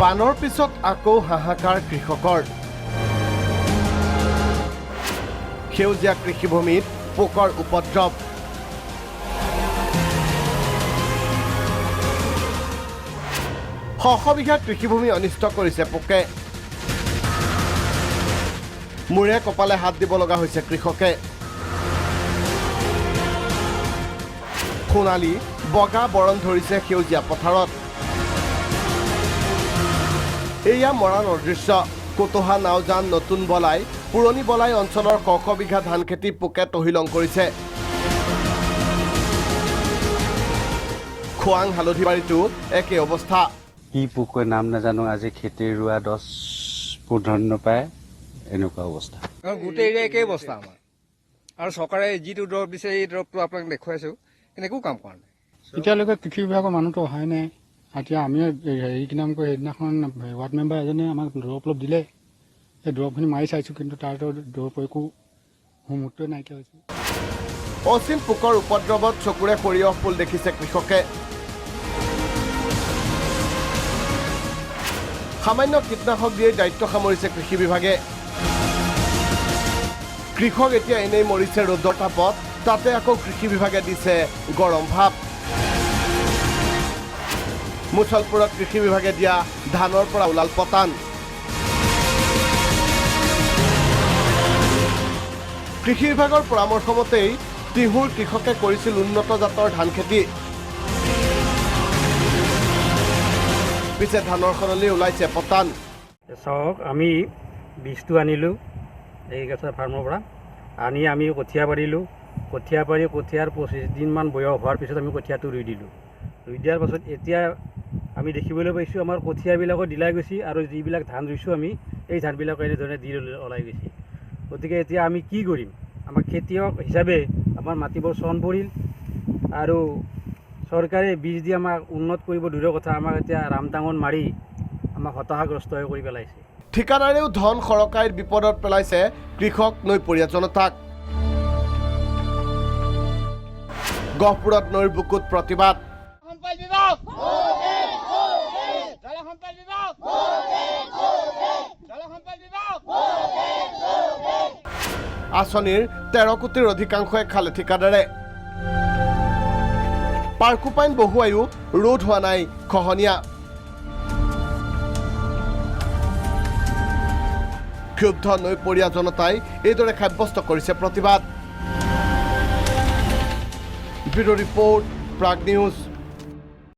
বানৰ পিছত আকৌ হাহাকাৰ কৃষকৰ সেউজীয়া কৃষিভূমিত পোকৰ উপদ্ৰৱ শ বিঘা কৃষিভূমি অনিষ্ট কৰিছে পোকে মূৰে কপালে হাত দিব লগা হৈছে কৃষকে সোণালী বগা বৰণ ধৰিছে সেউজীয়া পথাৰত এয়া মৰাণৰ দৃশ্য কোটোহা নাওজান নতুন বলাই পুৰণি বলাই অঞ্চলৰ শ বিঘা ধান খেতি পোকে তহিলং কৰিছে খোৱাং হালধিবাৰীতো একে অৱস্থা কি পোকৰ নাম নাজানো আজি খেতি ৰোৱা 10-15 নাপায় এনেকুৱা অৱস্থা গোটেই এৰিয়া একেই অৱস্থা আমাৰ আৰু চৰকাৰে যিটো দৰৱ দিছে এই দৰৱটো আপোনাক দেখুৱাইছোঁ কিন্তু একো কাম কৰা নাই এতিয়ালৈকে কৃষি বিভাগৰ মানুহটো অহাই নাই এতিয়া আমি হেৰি কি নাম কয় সেইদিনাখন ৱাৰ্ড মেম্বাৰ এজনে আমাক দৰৱ অলপ দিলে সেই দৰৱখিনি মাৰি চাইছোঁ কিন্তু তাৰ দৰৱ একো হোমৱৰ্কটোৱে নাইকিয়া হৈছে অচিন পোকৰ উপদ্ৰৱত চকুৰে সৰিয়হ ফুল দেখিছে কৃষকে সামান্য কীটনাশক দিয়ে দায়িত্ব সামৰিছে কৃষি বিভাগে কৃষক এতিয়া এনেই মৰিছে ৰ'দৰ তাপত তাতে আকৌ কৃষি বিভাগে দিছে গৰম ভাপ মুছলপুৰত কৃষি বিভাগে দিয়া ধানৰ পৰা ওলাল পতান কৃষি বিভাগৰ পৰামৰ্শ মতেই তিহুৰ কৃষকে কৰিছিল উন্নত জাতৰ ধান খেতি পিছে ধানৰ সলনি ওলাইছে পতান চাওক আমি বীজটো আনিলোঁ এই গেছৰ ফাৰ্মৰ পৰা আনি আমি কঠীয়া পাৰিলোঁ কঠীয়া পাৰি কঠীয়াৰ 25 দিনমান বয়স হোৱাৰ পিছত আমি কঠীয়াটো ৰুই দিলোঁ ৰুই দিয়াৰ পাছত এতিয়া আমি দেখিবলৈ পাইছোঁ আমাৰ কঠীয়াবিলাকো দিলাই গৈছে আৰু যিবিলাক ধান ৰুইছোঁ আমি এই ধানবিলাক এনেধৰণে দি ওলাই গৈছে গতিকে এতিয়া আমি কি কৰিম আমাৰ খেতিয়ক হিচাপে আমাৰ মাটিবোৰ চন পৰিল আৰু চৰকাৰে বীজ দি আমাক উন্নত কৰিব দূৰৰ কথা আমাক এতিয়া ৰামটাঙন মাৰি আমাক হতাশাগ্ৰস্ত হৈ কৰি পেলাইছে ঠিকাদাৰেও ধন সৰকাইৰ বিপদত পেলাইছে কৃষক নৈপৰীয়া জনতাক গহপুৰত নৈৰ বুকুত প্ৰতিবাদ আঁচনিৰ 13 কোটিৰ অধিকাংশই খালে ঠিকাদাৰে পাৰ্কোপাইন বহুৱায়ো ৰোধ হোৱা নাই খহনীয়া ক্ষুব্ধ নৈপৰীয়া জনতাই এইদৰে সাব্যস্ত কৰিছে প্ৰতিবাদ ব্যুৰ' ৰিপৰ্ট প্ৰাগ নিউজ